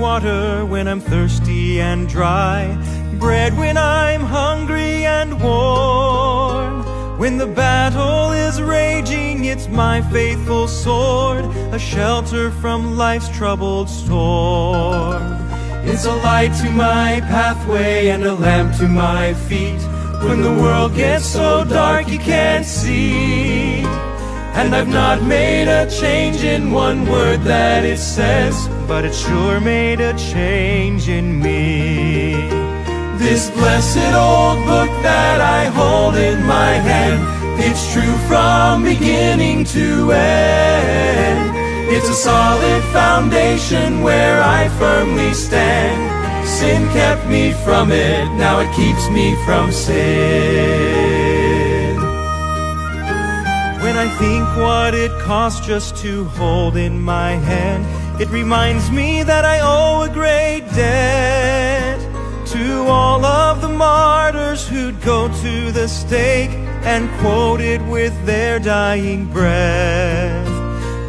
water when I'm thirsty and dry, bread when I'm hungry and warm. When the battle is raging, it's my faithful sword, a shelter from life's troubled storm. It's a light to my pathway and a lamp to my feet when the world gets so dark you can't see. And I've not made a change in one word that it says, but it sure made a change in me. This blessed old book that I hold in my hand, it's true from beginning to end. It's a solid foundation where I firmly stand. Sin kept me from it, now it keeps me from sin. When I think what it costs just to hold in my hand, it reminds me that I owe a great debt to all of the martyrs who'd go to the stake and quote it with their dying breath.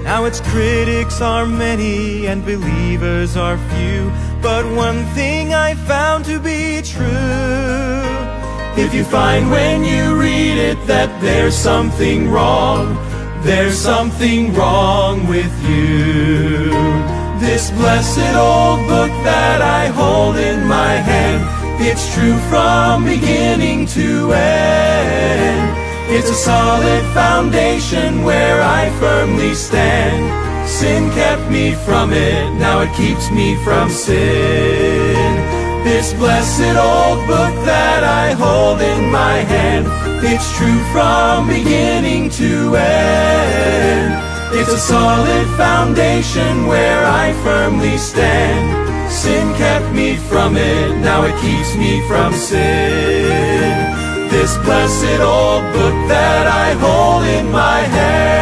Now its critics are many and believers are few, but one thing I found to be true: if you find when you read it that there's something wrong, there's something wrong with you. This blessed old book that I hold in my hand, it's true from beginning to end. It's a solid foundation where I firmly stand. Sin kept me from it, now it keeps me from sin. This blessed old book that I hold in my hand, it's true from beginning to end. It's a solid foundation where I firmly stand. Sin kept me from it, now it keeps me from sin. This blessed old book that I hold in my hand.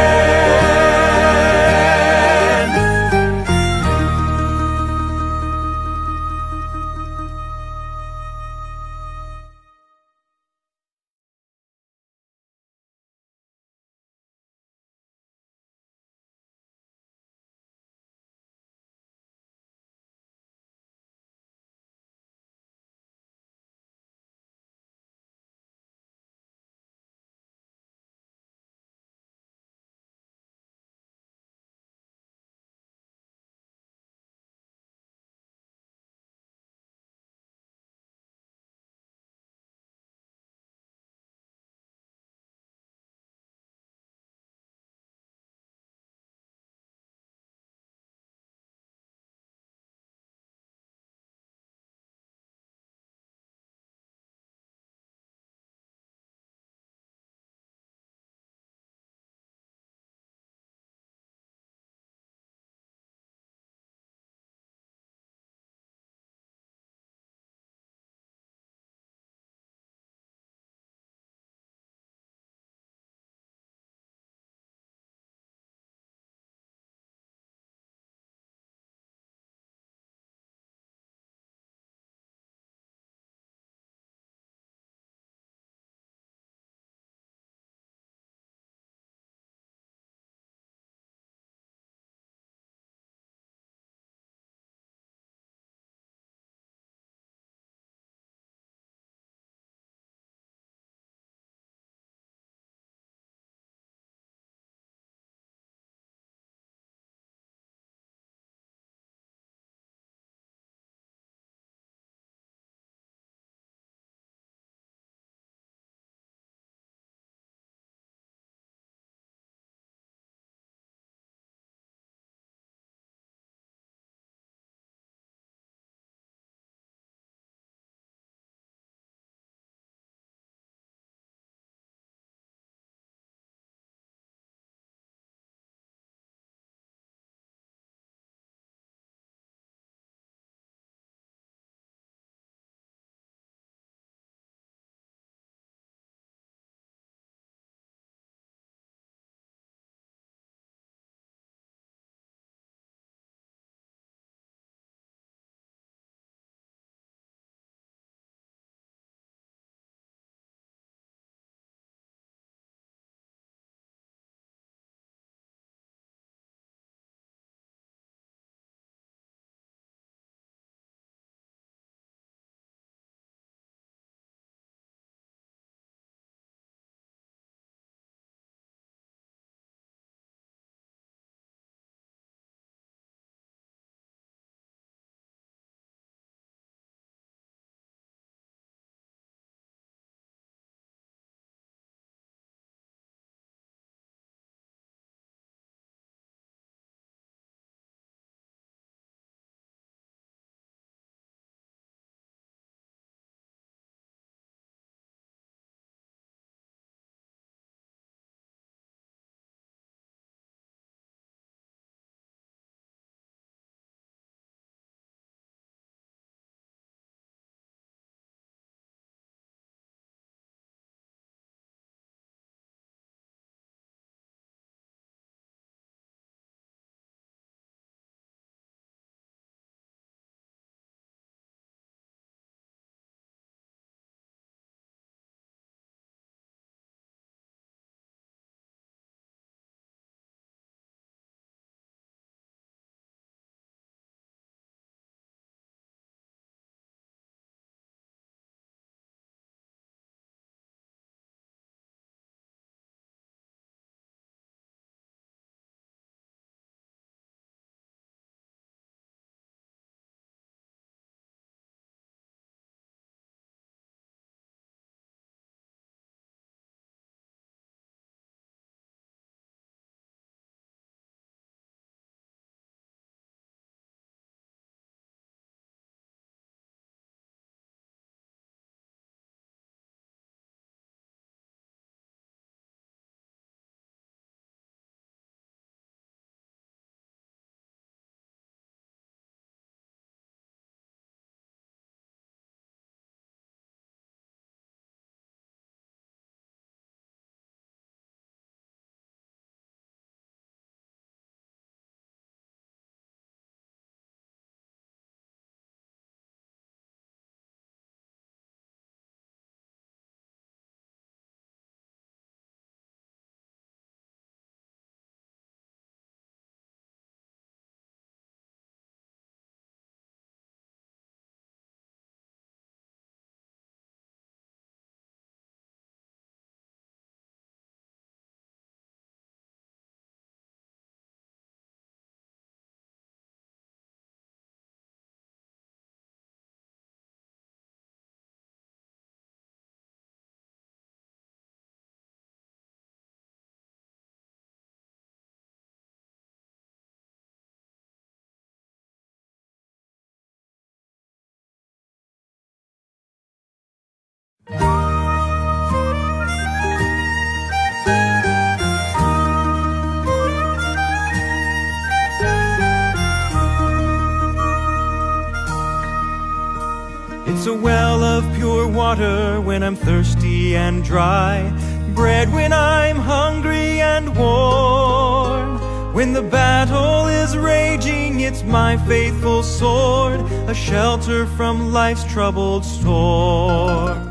It's a well of pure water when I'm thirsty and dry, bread when I'm hungry and warm. When the battle is raging, it's my faithful sword, a shelter from life's troubled storm.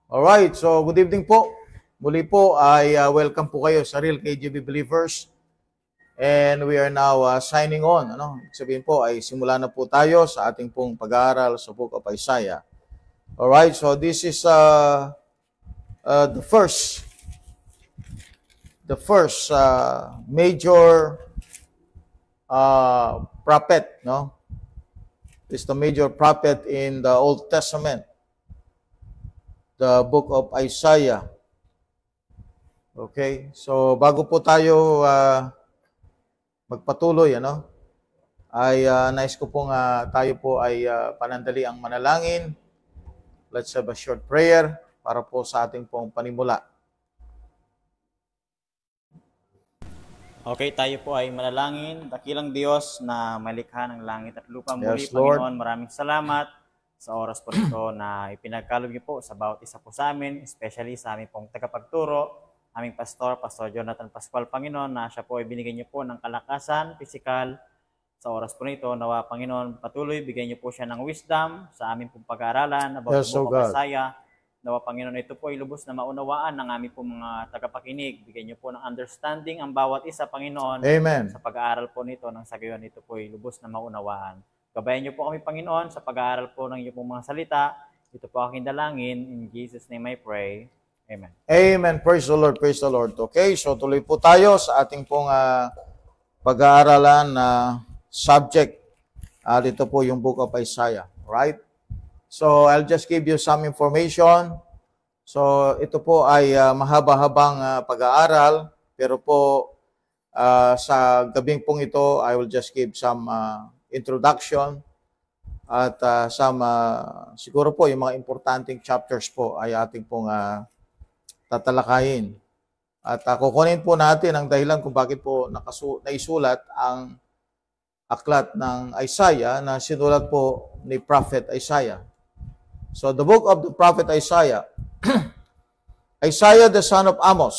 Alright, so good evening po. Muli po ay welcome po kayo sa Real KGB Believers. And we are now signing on. Sabihin po ay simula na po tayo sa ating pong pag-aaral sa Book of Isaiah. Alright, so this is the first major prophet, no? It's the major prophet in the Old Testament, the Book of Isaiah. Okay, so bago po tayo magpatuloy, ay nais ko pong tayo po ay panandali ang manalangin. Let's have a short prayer para po sa ating pong panimula. Okay, tayo po ay manalangin. Dakilang Diyos na malikha ng langit at lupa. Muli, Yes, Lord. Panginoon, maraming salamat sa oras po nito na ipinagkaloob niyo po sa bawat isa po sa amin, especially sa aming pong tagapagturo, aming Pastor Jonathan Pascual, Panginoon, na siya po ay binigyan niyo po ng kalakasan, pisikal, sa oras po nito. Nawa, Panginoon, patuloy, bigyan niyo po siya ng wisdom sa aming pong pag-aaralan about Yes, the Book of God. Isaiah. Nawa, Panginoon, ito po ay lubos na maunawaan ng aming pong mga tagapakinig. Bigyan niyo po ng understanding ang bawat isa, Panginoon, Amen. sa pag-aaral po nito ng sa gayon ito po ay lubos na maunawaan. Gabayan niyo po kami, Panginoon, sa pag-aaral po ng iyong pong mga salita. Ito po aking dalangin. In Jesus' name I pray. Amen. Amen. Praise the Lord. Praise the Lord. Okay, so tuloy po tayo sa ating pong pag-aaralan na subject. Dito po yung Book of Isaiah. Right? So, I'll just give you some information. So, ito po ay mahaba-habang pag-aaral. Pero po, sa gabing pong ito, I will just give some introduction. At siguro po, yung mga importanteng chapters po ay ating pong tatalakayin. At kukunin po natin ang dahilan kung bakit po naisulat ang aklat ng Isaiah na sinulat po ni Prophet Isaiah. So, the book of the Prophet Isaiah, Isaiah the son of Amos,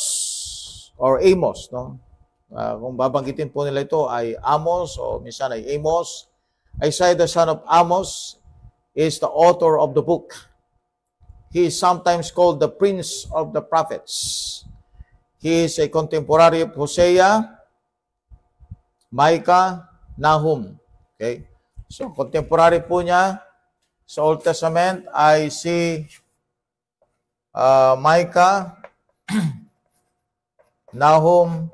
or Amos, no? Kung babanggitin po nila ito ay Amos o minsan ay Amos. Isaiah the son of Amos is the author of the book. He is sometimes called the Prince of the Prophets. He is a contemporary of Hosea, Micah, Nahum. Okay? So, contemporary po niya sa Old Testament ay si Micah, Nahum,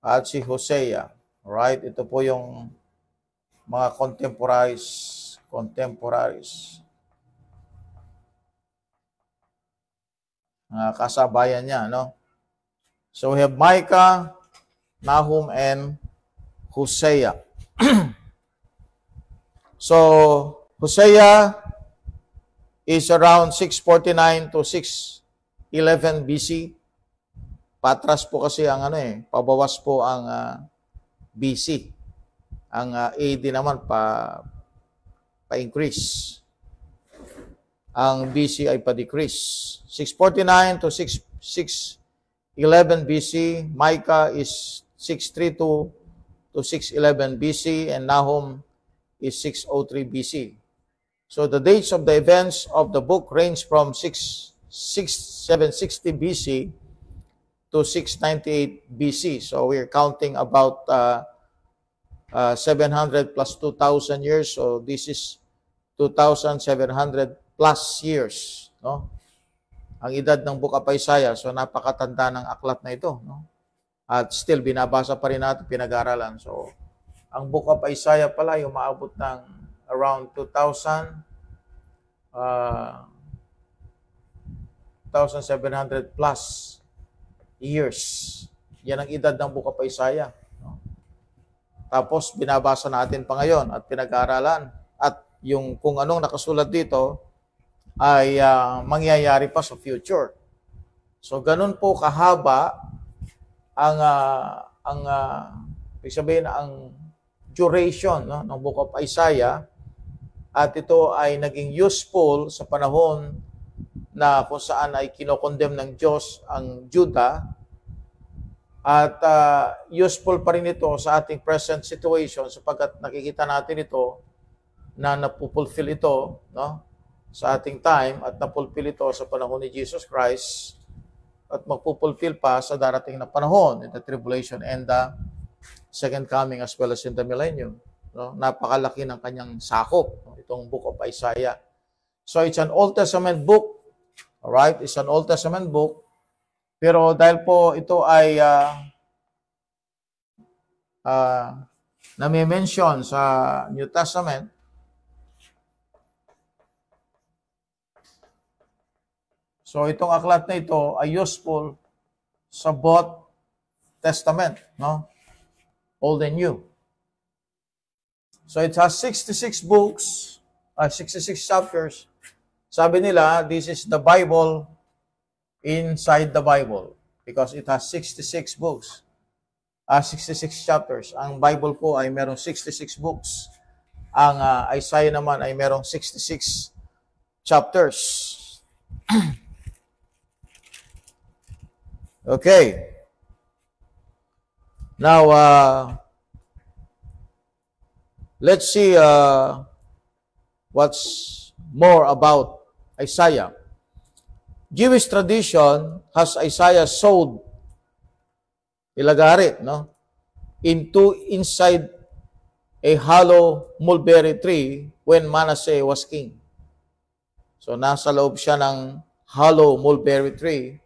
at si Hosea. Alright? Ito po yung mga contemporaries. Kasabayan niya, no? So, we have Micah, Nahum, and Hosea. So, Hosea is around 649 to 611 BC. Patras po kasi ang pabawas po ang BC. Ang AD naman pa-increase. Ang BC ay pa-decrease. 649 to 611 BC. Micah is 632 to 611 BC. And Nahum is 603 BC. So the dates of the events of the book range from 760 BC to 698 BC. So we're counting about 700 plus 2,000 years. So this is 2,700 plus years, no? Ang edad ng Book of Isaiah. So napakatanda ng aklat na ito, no? At still binabasa pa rin natin, pinag-aralan. So ang Book of Isaiah pala yung maabot ng around 2,700 plus years. Yan ang edad ng Book of Isaiah, no? Tapos binabasa natin pa ngayon at pinag-aaralan. At yung kung anong nakasulat dito ay mangyayari pa sa future. So ganun po kahaba ang Ibig sabihin, ang duration ng Book of Isaiah, at ito ay naging useful sa panahon na kung saan ay kinokondem ng Diyos ang Judah, at useful pa rin ito sa ating present situation sapagkat nakikita natin ito na napupulfill ito sa ating time at napulfill ito sa panahon ni Jesus Christ at magpupulfill pa sa darating na panahon in the tribulation and the second coming as well as in the millennium. Napakalaki ng kanyang sakop, itong Book of Isaiah. So it's an Old Testament book. Alright? It's an Old Testament book. Pero dahil po ito ay nami-mention sa New Testament, so itong aklat na ito ay useful sa both testament, Old and New. So it has 66 books, 66 chapters. Sabi nila, this is the Bible inside the Bible because it has 66 books, 66 chapters. Ang Bible po ay merong 66 books. Ang Isaiah naman ay merong 66 chapters. Okay. Now, let's see what's more about Isaiah. Jewish tradition has Isaiah sowed, ilagarit, inside a hollow mulberry tree when Manasseh was king. So, nasa loob siya ng hollow mulberry tree,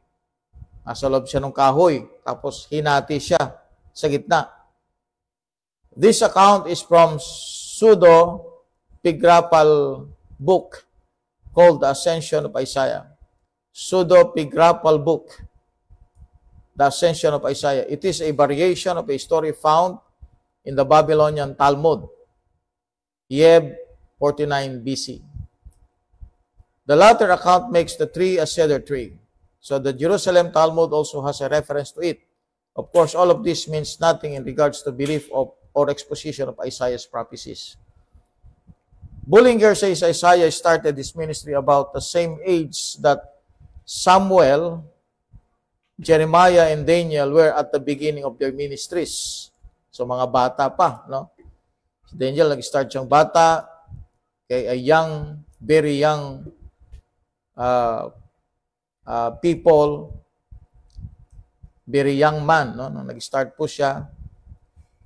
nasa loob siya ng kahoy, tapos hinati siya sa gitna. This account is from pseudepigraphal book called The Ascension of Isaiah. Pseudepigraphal book, The Ascension of Isaiah. It is a variation of a story found in the Babylonian Talmud, Yeb 49 BC. The latter account makes the tree a cedar tree. So the Jerusalem Talmud also has a reference to it. Of course, all of this means nothing in regards to belief of or exposition of Isaiah's prophecies. Bullinger says Isaiah started his ministry about the same age that Samuel, Jeremiah, and Daniel were at the beginning of their ministries. So mga bata pa, Si Daniel nag-start siyang bata, a young, very young people, very young man, nung nag-start po siya.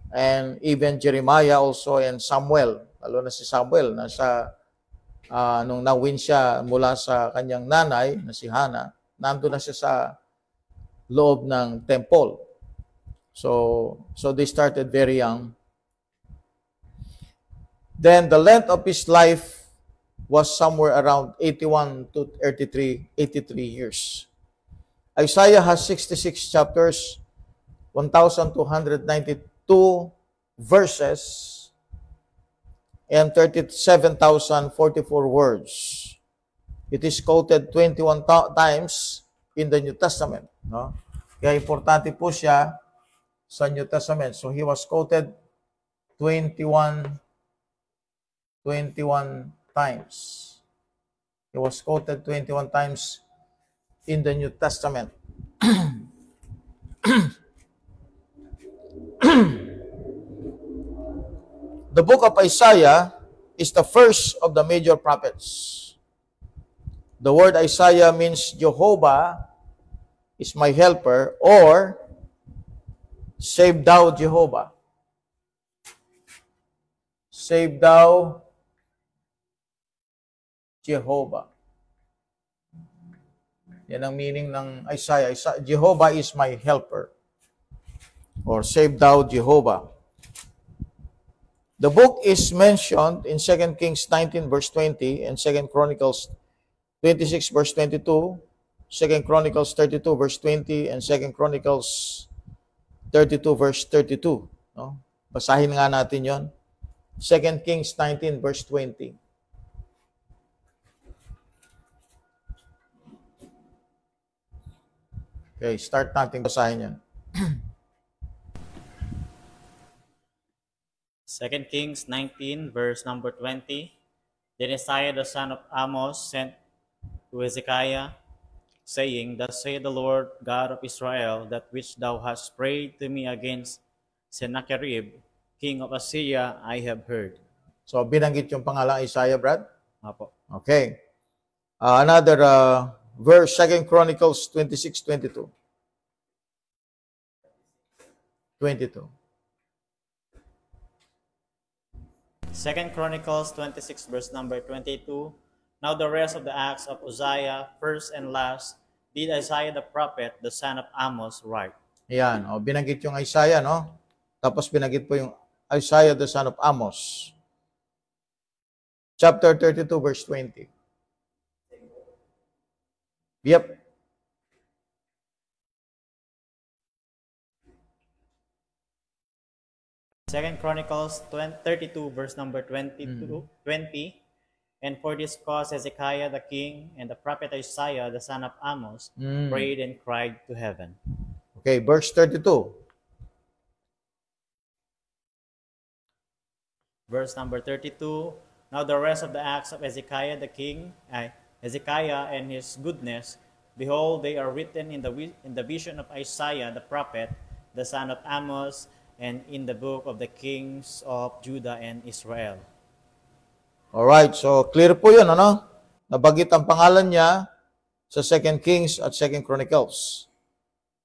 And even Jeremiah also and Samuel, lalo na si Samuel, nung na-win siya mula sa kanyang nanay, na si Hannah, nandun na siya sa loob ng temple. So they started very young. Then the length of his life was somewhere around 81 to 83 years. Isaiah has 66 chapters, 1,292 verses, and 37,044 words. It is quoted 21 times in the New Testament. Kaya importante po siya sa New Testament. So he was quoted 21 times. He was quoted 21 times in the New Testament. The book of Isaiah is the first of the major prophets. The word Isaiah means Jehovah is my helper, or save thou Jehovah. Save thou Jehovah. Yan ang meaning ng Isaiah. Jehovah is my helper, or save thou Jehovah. The book is mentioned in 2 Kings 19 verse 20 and 2 Chronicles 26 verse 22, 2 Chronicles 32 verse 20, and 2 Chronicles 32 verse 32. Basahin nga natin yon. 2 Kings 19 verse 20. Okay, start natin basahin yan. 2 Kings 19, verse number 20. Then Isaiah the son of Amos sent to Hezekiah, saying, Thus saith the Lord God of Israel, that which thou hast prayed to me against Sennacherib, king of Assyria, I have heard. So, binanggit yung pangalang Isaiah, Brad? Apo. Okay. Another verse, 2 Chronicles 26:22. 22. 2 Chronicles 26, verse number 22. Now the rest of the acts of Uzziah, first and last, did Isaiah the prophet, the son of Amos, write. Yan. O, binanggit yung Isaiah, no? Tapos binanggit po yung Isaiah the son of Amos. Chapter 32, verse 20. Yep. Second Chronicles 32, verse number 20. And for this cause Hezekiah the king and the prophet Isaiah the son of Amos prayed and cried to heaven. Okay, verse 32. Verse number 32. Now the rest of the acts of Hezekiah the king, Hezekiah and his goodness, behold, they are written in the vision of Isaiah the prophet, the son of Amos, and in the book of the kings of Judah and Israel. Alright, so clear po yun, ano? Nabanggit ang pangalan niya sa 2 Kings at 2 Chronicles.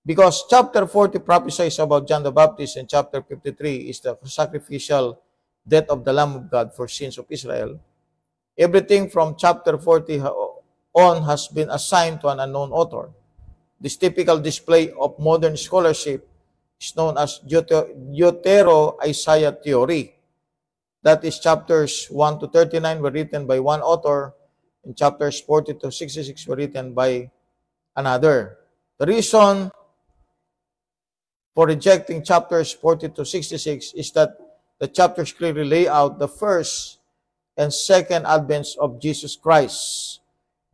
Because chapter 40 prophesies about John the Baptist and chapter 53 is the sacrificial death of the Lamb of God for sins of Israel. Everything from chapter 40 on has been assigned to an unknown author. This typical display of modern scholarship is known as Deutero-Isaiah theory. That is, chapters 1 to 39 were written by one author, and chapters 40 to 66 were written by another. The reason for rejecting chapters 40 to 66 is that the chapters clearly lay out the first and second advents of Jesus Christ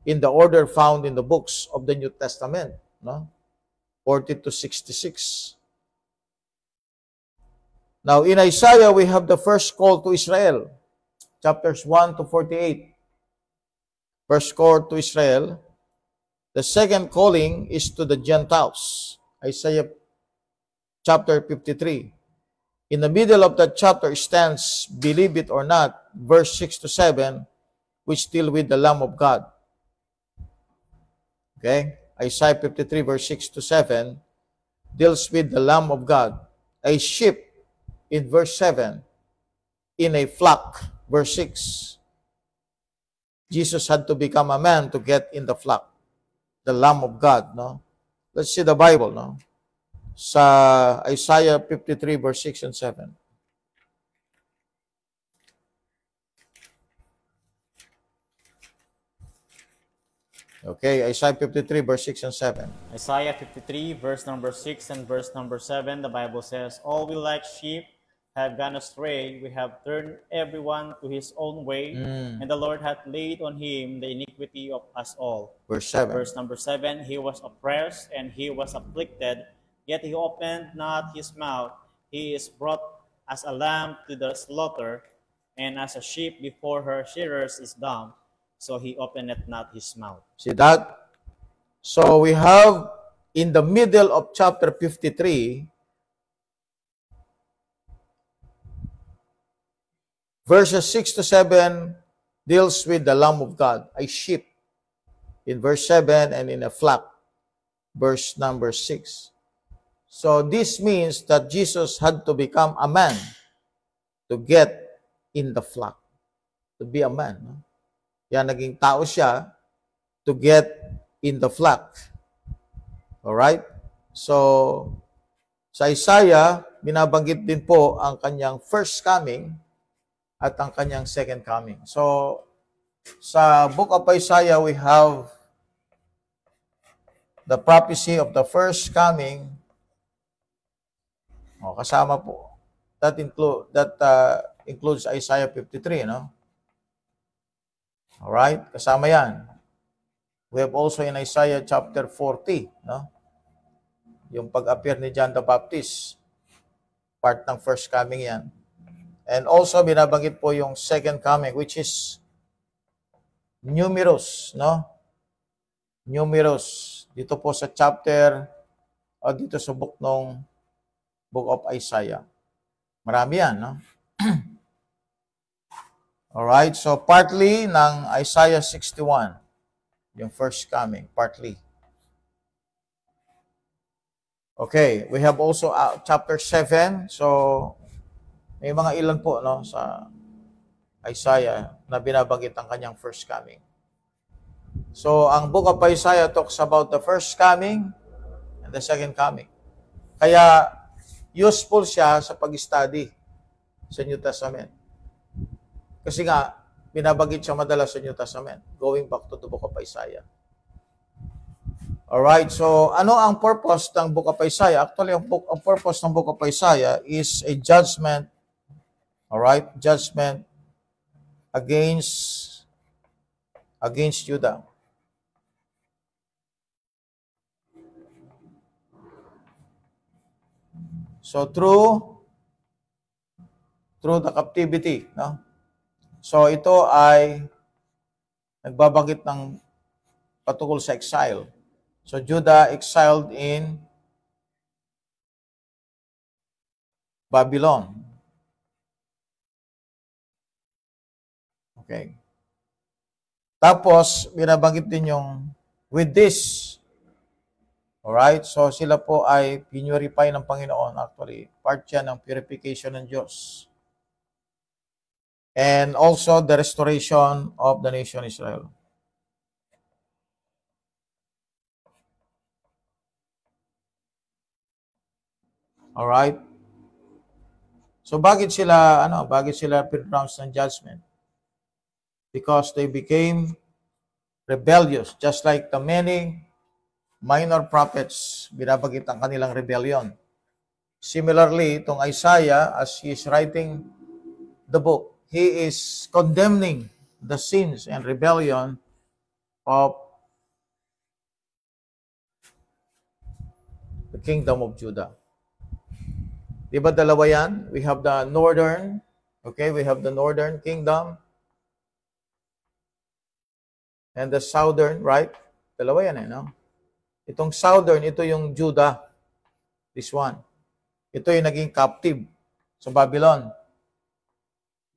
in the order found in the books of the New Testament, no? 40 to 66. Now, in Isaiah, we have the first call to Israel, chapters 1 to 48. First call to Israel. The second calling is to the Gentiles, Isaiah chapter 53. In the middle of that chapter stands, believe it or not, verse 6 to 7, which deal with the Lamb of God. Okay? Isaiah 53, verse 6 to 7, deals with the Lamb of God. A sheep, in verse 7, in a flock, verse 6. Jesus had to become a man to get in the flock. The Lamb of God, no? Let's see the Bible, no? Sa Isaiah 53, verse 6 and 7. Okay, Isaiah 53, verse 6 and 7. Isaiah 53, verse number 6 and verse number 7, the Bible says, All we like sheep have gone astray, we have turned everyone to his own way, and the Lord hath laid on him the iniquity of us all. Verse 7. Verse number 7, He was oppressed and he was afflicted, yet he opened not his mouth. He is brought as a lamb to the slaughter, and as a sheep before her shearers is dumb, so he openeth not his mouth. See that? So we have in the middle of chapter 53, verses 6 to 7 deals with the Lamb of God, a sheep, in verse 7, and in a flock, verse number 6. So this means that Jesus had to become a man to get in the flock, to be a man. No? Yan, naging tao siya to get in the flock. Alright? So, sa Isaiah, binabanggit din po ang kanyang first coming at ang kanyang second coming. So, sa book of Isaiah, we have the prophecy of the first coming. O, kasama po. That includes Isaiah 53, no? Alright? Kasama yan. We have also in Isaiah chapter 40, no? Yung pag-appear ni John the Baptist. Part ng first coming yan. And also, binabanggit po yung second coming, which is numerous, no? Numerous. Dito po sa chapter, o dito sa book of Isaiah. Marami yan, no? Alright, so partly ng Isaiah 61, yung first coming, partly. Okay, we have also chapter 7, so may mga ilan po, no, sa Isaiah na binabanggit ang kanyang first coming. So, ang book of Isaiah talks about the first coming and the second coming. Kaya, useful siya sa pag-study sa New Testament. Kasi nga, binabanggit siya madalas sa New Testament, going back to the book of Isaiah. Alright, so ano ang purpose ng book of Isaiah? Actually, ang purpose ng book of Isaiah is a judgment. Alright, judgment against Judah. So through the captivity, no? So ito ay nagbabanggit ng patungkol sa exile. So Judah exiled in Babylon. Okay. Tapos, binabanggit din yung with this. Alright? So, sila po ay pinurify ng Panginoon. Actually, part yan ng purification ng Diyos. And also, the restoration of the nation Israel. Alright? So, bakit sila pronounced ng judgment? Because they became rebellious, just like the many minor prophets, binabagit ang kanilang rebellion. Similarly, itong Isaiah, as he is writing the book, he is condemning the sins and rebellion of the kingdom of Judah. Diba dalawa yan? We have the northern, okay, we have the northern kingdom, and the southern, right? Dalawa yan no? Itong southern, ito yung Judah. This one. Ito yung naging captive sa Babylon.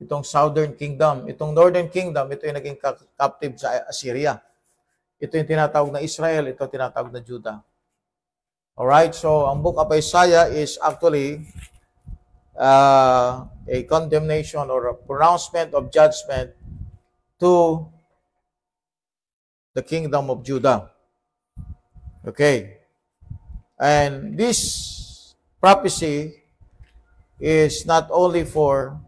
Itong southern kingdom. Itong northern kingdom, ito yung naging captive sa Assyria. Ito yung tinatawag na Israel, ito tinatawag na Judah. Alright, so ang book of Isaiah is actually a condemnation or a pronouncement of judgment to the kingdom of Judah. Okay. And this prophecy is not only for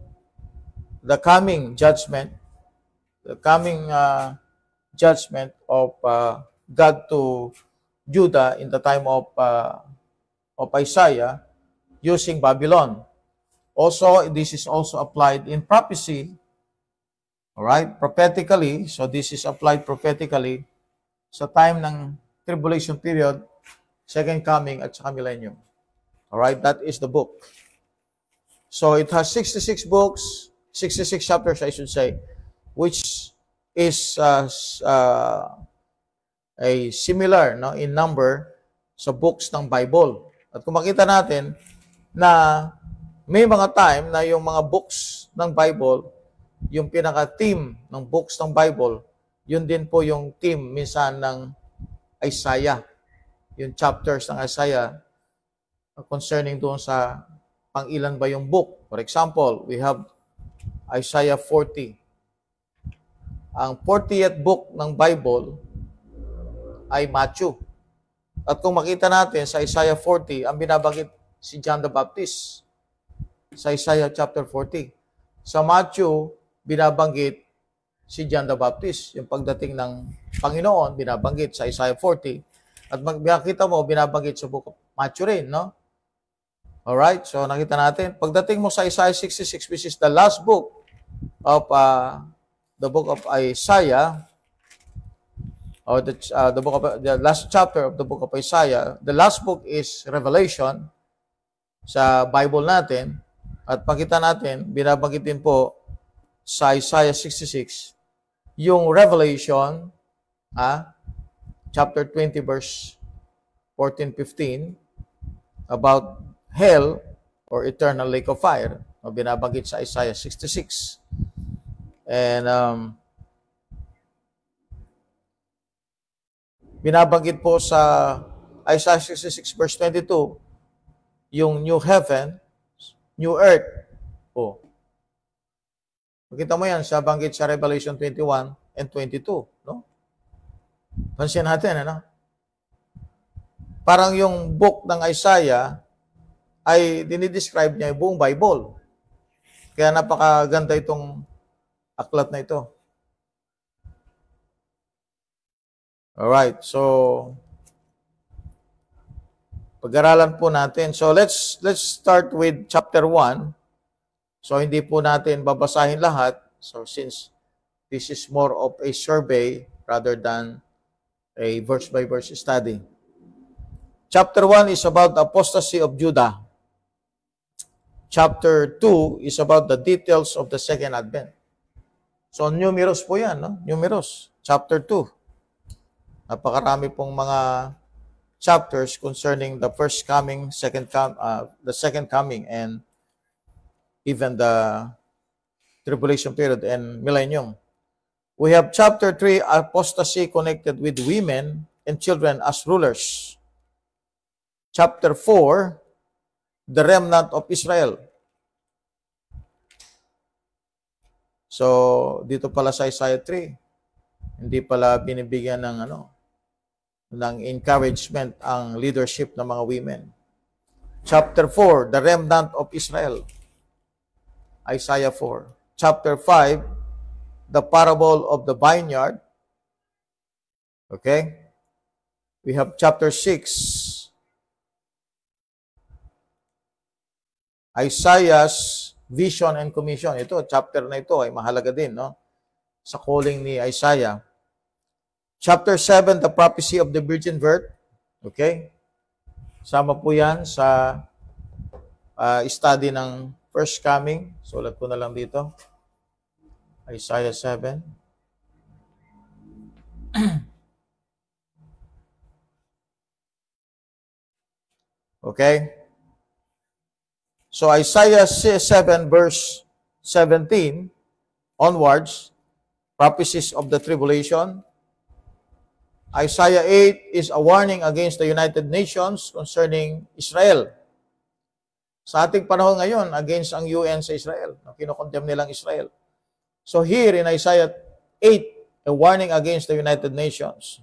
the coming judgment, of God to Judah in the time of Isaiah using Babylon. Also, this is also applied in prophecy. Alright, prophetically, so this is applied prophetically sa time ng tribulation period, second coming, at saka millennium. Alright, that is the book. So it has 66 books, 66 chapters, I should say, which is a similar in number sa books ng Bible. At kung makita natin na may mga time na yung mga books ng Bible, yung pinaka-theme ng books ng Bible, yun din po yung theme minsan ng Isaiah. Yung chapters ng Isaiah concerning doon sa pang-ilan ba yung book. For example, we have Isaiah 40. Ang 40th book ng Bible ay Matthew. At kung makita natin sa Isaiah 40, ang binabanggit si John the Baptist sa Isaiah chapter 40. Sa Matthew, binabanggit si John the Baptist. Yung pagdating ng Panginoon, binabanggit sa Isaiah 40. At makikita mo, binabanggit sa book of Matthew rin, no? Alright, so nakita natin. Pagdating mo sa Isaiah 66, which is the last book of the book of Isaiah, or the last chapter of the book of Isaiah, the last book is Revelation sa Bible natin. At pakita natin, binabanggit din po sa Isaiah 66, yung Revelation, chapter 20, verse 14-15, about hell or eternal lake of fire, o binabanggit sa Isaiah 66. And binabanggit po sa Isaiah 66 verse 22, yung new heaven, new earth. Oh. Makita mo yan, sa banggit sa Revelation 21 and 22. No? Pansin natin, ano? Parang yung book ng Isaiah ay dinidescribe niya yung buong Bible. Kaya napakaganda itong aklat na ito. Alright, so pag-aralan po natin. So let's start with chapter 1. So hindi po natin babasahin lahat. So since this is more of a survey rather than a verse-by-verse study. Chapter 1 is about the apostasy of Judah. Chapter 2 is about the details of the second advent. So numerous po yan, no? Numerous. Chapter 2. Napakarami pong mga chapters concerning the first coming, the second coming, and even the tribulation period and millennium. We have chapter 3, apostasy connected with women and children as rulers. Chapter 4, the remnant of Israel. So, dito pala sa Isaiah 3, hindi pala binibigyan ng ng encouragement ang leadership ng mga women. Chapter 4, the remnant of Israel. Isaiah 4. Chapter 5, the parable of the vineyard. Okay? We have chapter 6, Isaiah's vision and commission. Ito, chapter na ito ay mahalaga din, no? Sa calling ni Isaiah. Chapter 7, the prophecy of the virgin birth. Okay? Sama po yan sa study ng first coming. Sulat ko na lang dito. Isaiah 7. Okay? So Isaiah 7 verse 17 onwards, prophecies of the tribulation. Isaiah 8 is a warning against the United Nations concerning Israel. Sa ating panahon ngayon, against ang UN sa Israel. Kinokondemn nilang Israel. So here in Isaiah 8, a warning against the United Nations.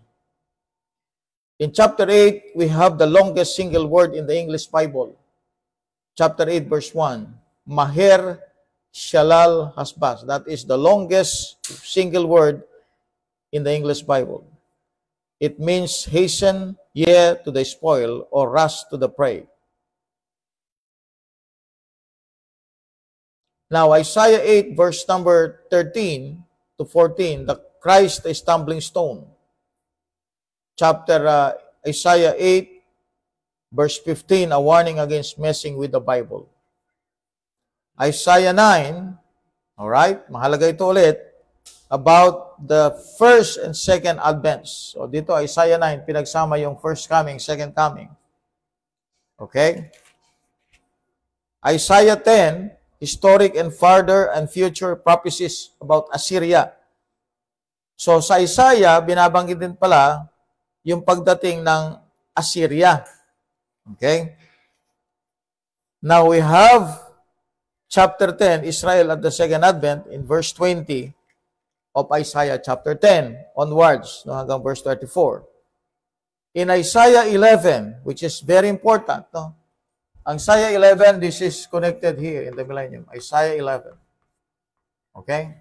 In chapter 8, we have the longest single word in the English Bible. Chapter 8, verse 1. Maher Shalal Hasbaz. That is the longest single word in the English Bible. It means hasten ye to the spoil or rush to the prey. Now, Isaiah 8, verse number 13 to 14, the Christ, a stumbling stone. Chapter Isaiah 8, verse 15, a warning against messing with the Bible. Isaiah 9, all right, mahalaga ito ulit, about the first and second advents. So dito, Isaiah 9, pinagsama yung first coming, second coming. Okay? Isaiah 10, historic and further and future prophecies about Assyria. So sa Isaiah, binabanggit din pala yung pagdating ng Assyria. Okay? Now we have chapter 10, Israel at the second advent, in verse 20 of Isaiah chapter 10 onwards, no, hanggang verse 34. In Isaiah 11, which is very important, no? Ang Isaiah 11, this is connected here in the millennium. Isaiah 11. Okay?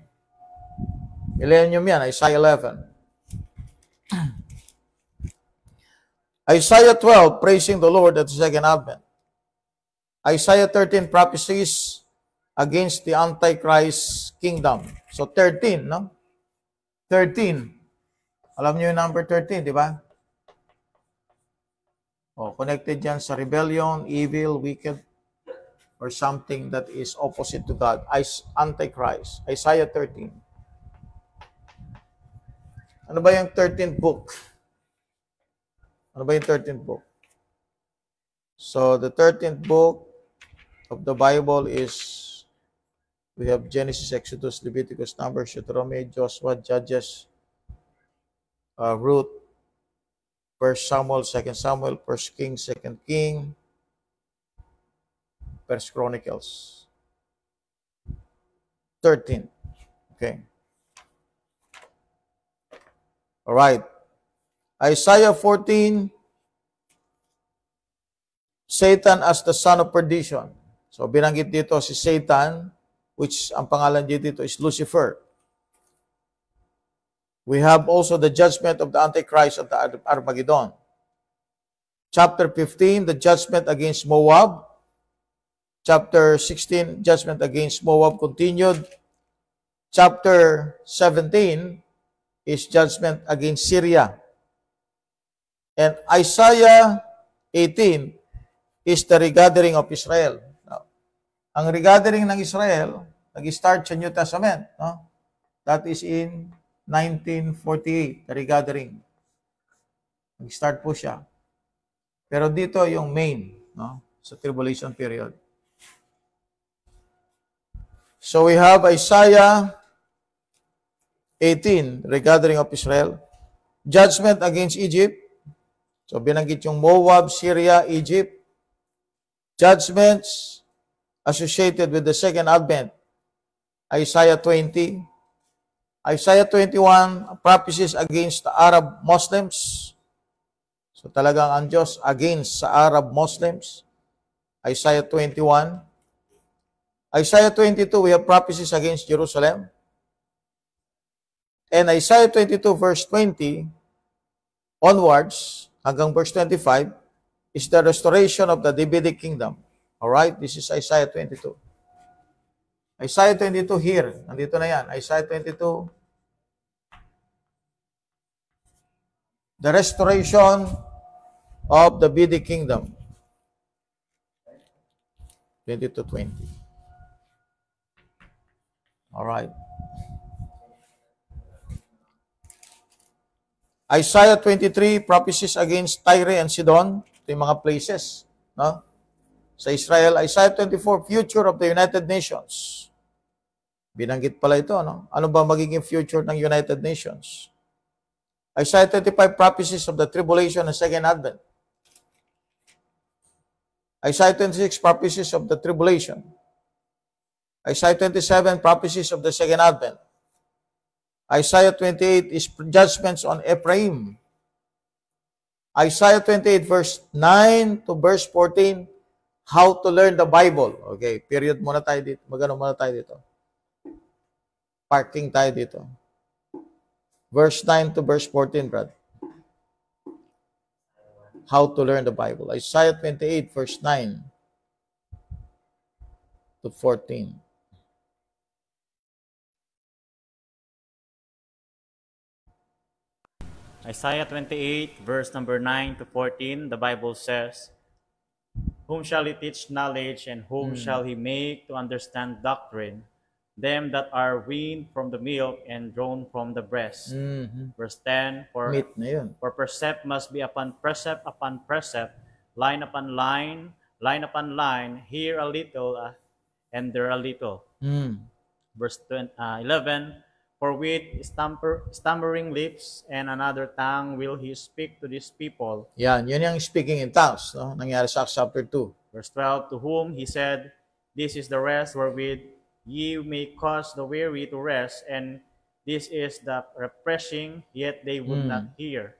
Millennium yan, Isaiah 11. Isaiah 12, praising the Lord at the second advent. Isaiah 13, prophecies against the Antichrist kingdom. So 13, no? 13. Alam niyo yung number 13, di ba? Oh, connected yan sa rebellion, evil, wicked. or something that is opposite to God, Antichrist. Isaiah 13. Ano ba yung 13th book? Ano ba yung 13th book? So, the 13th book of the Bible is, we have Genesis, Exodus, Leviticus, Numbers, Deuteronomy, Joshua, Judges, Ruth, 1 Samuel, 2 Samuel, 1 King, 2 King, 1 Chronicles. 13. Okay. All right. Isaiah 14, Satan as the son of perdition. So, binanggit dito si Satan, which ang pangalan dito is Lucifer. We have also the judgment of the Antichrist at the Armageddon. Chapter 15, the judgment against Moab. Chapter 16, judgment against Moab continued. Chapter 17 is judgment against Syria. And Isaiah 18 is the regathering of Israel. Now, ang regathering ng Israel, nag-start sa New Testament. No? That is in 1948, the regathering. Nag-start po siya. Pero dito yung main, no? Sa tribulation period. So we have Isaiah 18, regathering of Israel. Judgment against Egypt. So binanggit yung Moab, Syria, Egypt. Judgments associated with the second advent. Isaiah 20. Isaiah 21, prophecies against the Arab Muslims. So talagang ang Diyos against sa Arab Muslims. Isaiah 21. Isaiah 22, we have prophecies against Jerusalem. And Isaiah 22 verse 20 onwards, hanggang verse 25, is the restoration of the Davidic kingdom. Alright, this is Isaiah 22. Isaiah 22 here, nandito na yan. Isaiah 22, the restoration of the Davidic kingdom. 22:20. Alright. Isaiah 23, prophecies against Tyre and Sidon. Ito yung mga places, no? Sa Israel. Isaiah 24, future of the United Nations. Binanggit pala ito, no? Ano ba magiging future ng United Nations? Isaiah 25, prophecies of the tribulation and second advent. Isaiah 26, prophecies of the tribulation. Isaiah 27, prophecies of the second advent. Isaiah 28 is judgments on Ephraim. Isaiah 28 verse 9 to verse 14, how to learn the Bible. Okay, period muna tayo dito. Magano muna tayo dito. Parking tayo dito. Verse 9 to verse 14, Brad. How to learn the Bible. Isaiah 28 verse 9 to 14. Isaiah 28, verse number 9 to 14, the Bible says, whom shall he teach knowledge, and whom shall he make to understand doctrine? Them that are weaned from the milk and drawn from the breast. Verse 10, for precept must be upon precept, line upon line, here a little, and there a little. Verse 11, for with stammering lips and another tongue will he speak to these people. Yan, yun yung speaking in tongues, no? Nangyari sa Acts chapter 2. Verse 12, to whom he said, this is the rest wherewith ye may cause the weary to rest, and this is the refreshing, yet they would not hear.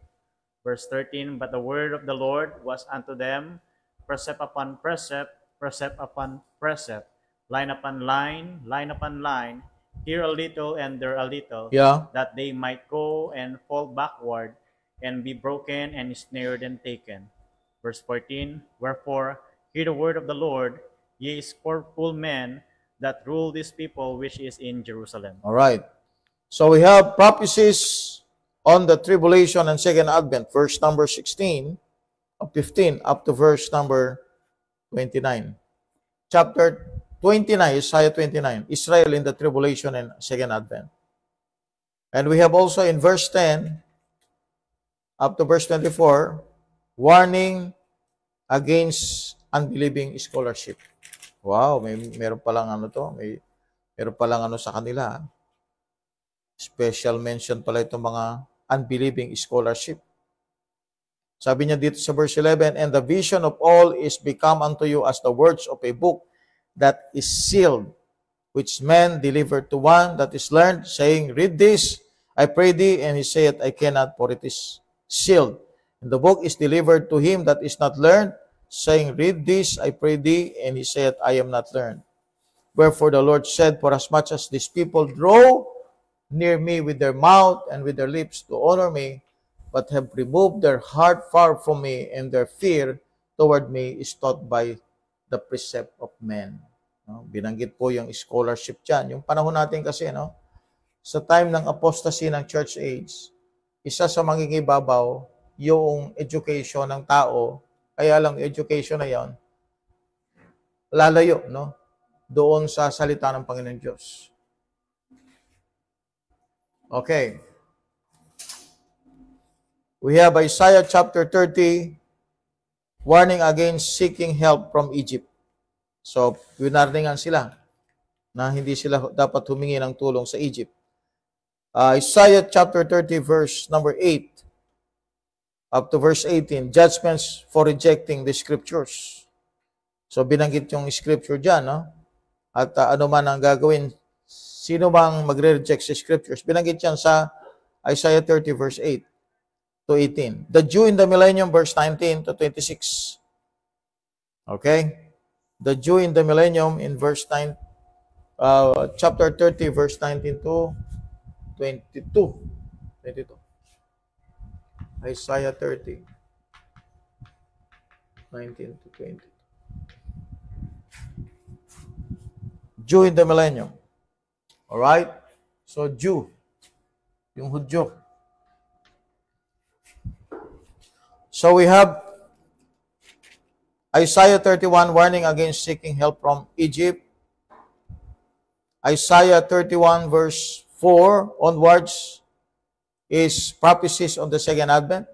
Verse 13, but the word of the Lord was unto them, precept upon precept, line upon line, here a little and there a little, that they might go and fall backward and be broken and snared and taken. Verse 14, wherefore hear the word of the Lord, ye scornful men that rule this people which is in Jerusalem. All right. So we have prophecies on the tribulation and second advent, verse number 16 of 15 up to verse number 29. chapter 29, Isaiah 29, Israel in the tribulation and second advent. And we have also in verse 10 up to verse 24, warning against unbelieving scholarship. Wow, meron palang meron palang sa kanila. Special mention pala itong mga unbelieving scholarship. Sabi niya dito sa verse 11, and the vision of all is become unto you as the words of a book that is sealed, which men deliver to one that is learned, saying, read this, I pray thee, and he saith, I cannot, for it is sealed. And the book is delivered to him that is not learned, saying, read this, I pray thee, and he saith, I am not learned. Wherefore the Lord said, for as much as these people draw near me with their mouth and with their lips to honor me, but have removed their heart far from me, and their fear toward me is taught by the precept of men. No? Binanggit po yung scholarship dyan. Yung panahon natin kasi, no? Sa time ng apostasy ng church age, isa sa mangingibabaw yung education ng tao, kaya lang education na yan, lalayo, no? Doon sa salita ng Panginoon Diyos. Okay. We have Isaiah chapter 30, warning against seeking help from Egypt. So, winarningan sila na hindi sila dapat humingi ng tulong sa Egypt. Isaiah chapter 30, verse number 8, up to verse 18, judgments for rejecting the scriptures. So, binanggit yung scripture dyan, no? At ano man ang gagawin, sino bang magre-reject sa scriptures? Binanggit yan sa Isaiah 30, verse 8. To 18. The Jew in the millennium, verse 19 to 26. Okay? The Jew in the millennium in verse 9, chapter 30, verse 19 to 22. Isaiah 30, 19 to 22. Jew in the millennium. Alright? So, Jew. Yung Hudyo. So we have Isaiah 31, warning against seeking help from Egypt. Isaiah 31, verse 4 onwards is prophecies on the second advent.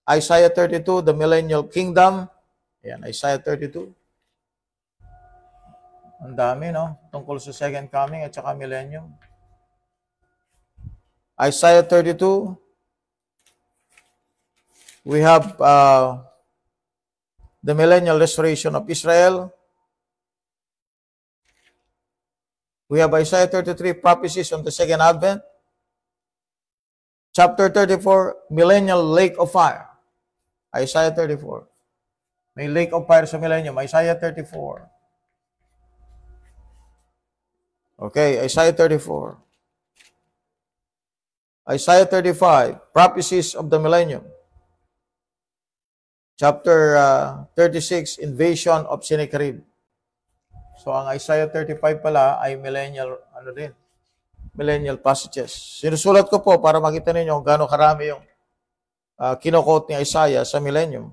Isaiah 32, the millennial kingdom. Ayan, Isaiah 32. Ang dami, no? Tungkol sa second coming at saka millennium. Isaiah 32. We have the millennial restoration of Israel. We have Isaiah 33, prophecies on the second advent. Chapter 34, millennial lake of fire. Isaiah 34. May lake of fire sa millennium. Isaiah 34. Okay, Isaiah 34. Isaiah 35, prophecies of the millennium. Chapter 36, invasion of Sennacherib. So, ang Isaiah 35 pala ay millennial, millennial passages. Sinusulat ko po para makita ninyo gaano karami yung kinukot ni Isaiah sa millennium.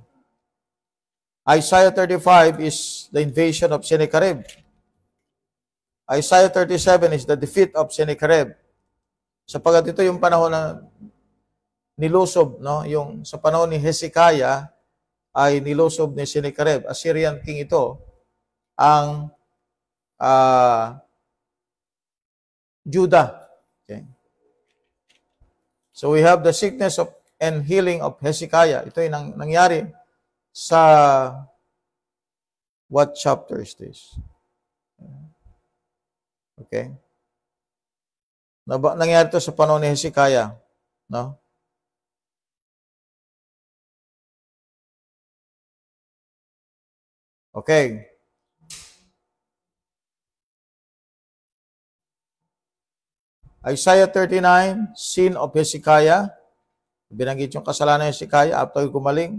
Isaiah 35 is the invasion of Sennacherib. Isaiah 37 is the defeat of Sennacherib. Sapagat ito yung panahon na nilusob, no? Yung sa panahon ni Hezekiah, ay nilusob ni Sennacherib. Assyrian king ito, ang Judah. Okay. So we have the sickness of and healing of Hezekiah. Ito yung nangyari sa what chapter is this? Okay. Nangyari ito sa panahon ni Hezekiah, no? Okay. Isaiah 39, sin of Hezekiah. Binanggit yung kasalanan ni Hezekiah after gumaling.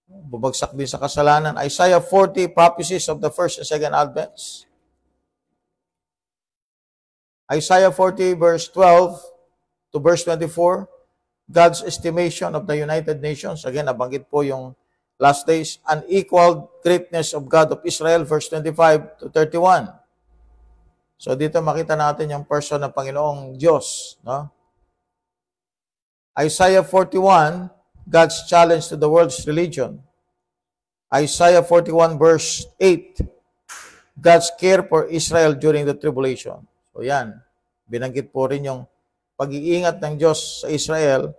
Bubagsak din sa kasalanan. Isaiah 40, prophecies of the first and second advents. Isaiah 40, verse 12 to verse 24, God's estimation of the United Nations. Again, nabanggit po yung last days, unequaled greatness of God of Israel, verse 25 to 31. So dito makita natin yung person ng Panginoong Diyos. No? Isaiah 41, God's challenge to the world's religion. Isaiah 41 verse 8, God's care for Israel during the tribulation. So yan, binanggit po rin yung pag-iingat ng Diyos sa Israel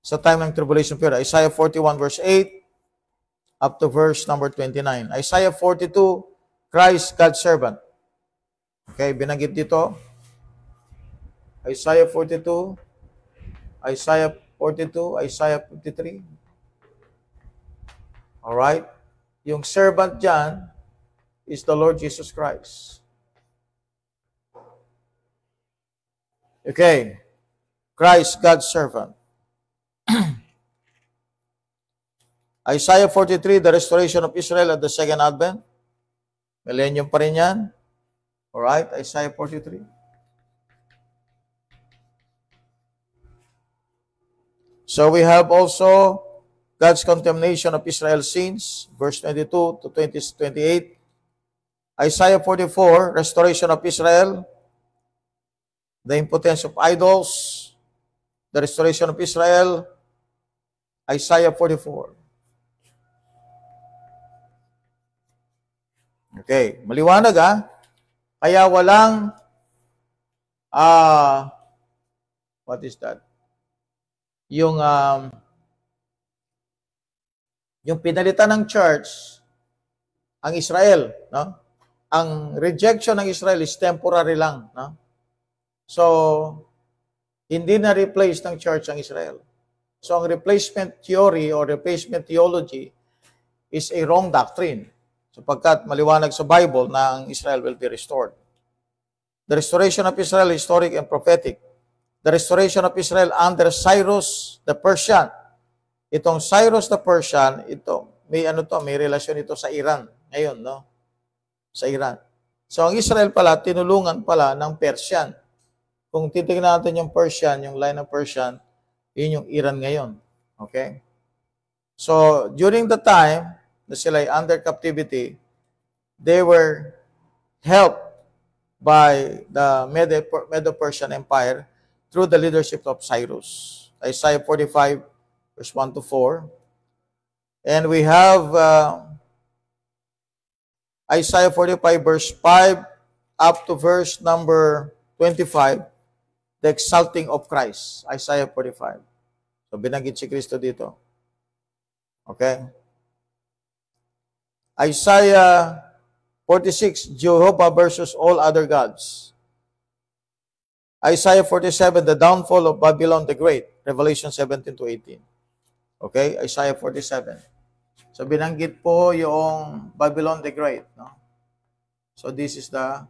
sa time ng tribulation period. Isaiah 41 verse 8 up to verse number 29. Isaiah 42, Christ, God's servant. Okay, binanggit dito. Isaiah 42, Isaiah 42, Isaiah 53. Alright? Yung servant dyan is the Lord Jesus Christ. Okay. Christ, God's servant. Isaiah 43, the restoration of Israel at the second advent. Millennium pa rin yan. Alright, Isaiah 43. So we have also God's condemnation of Israel's sins, verse 22 to 28. Isaiah 44, restoration of Israel, the impotence of idols, the restoration of Israel, Isaiah 44. Okay, maliwanag Kaya walang, what is that? Yung pinalitan ng church, ang Israel, no? Ang rejection ng Israel is temporary lang, no? So, hindi na replace ng church ang Israel. So, ang replacement theory or replacement theology is a wrong doctrine. Sapagkat maliwanag sa Bible na ang Israel will be restored. The restoration of Israel is historic and prophetic. The restoration of Israel under Cyrus the Persian. Itong Cyrus the Persian, may relasyon ito sa Iran ngayon, no? Sa Iran. So ang Israel pala tinulungan pala ng Persian. Kung titingnan natin yung Persian, yung line of Persian, yun yung Iran ngayon. Okay? So during the time na sila ay under captivity, they were helped by the Medo-Persian Empire through the leadership of Cyrus. Isaiah 45, verse 1 to 4. And we have Isaiah 45, verse 5, up to verse number 25, the exalting of Christ. Isaiah 45. So, binanggit si Kristo dito. Okay? Isaiah 46, Jehovah versus all other gods. Isaiah 47, the downfall of Babylon the Great. Revelation 17 to 18. Okay? Isaiah 47. So, binanggit po yung Babylon the Great. No? So, this is the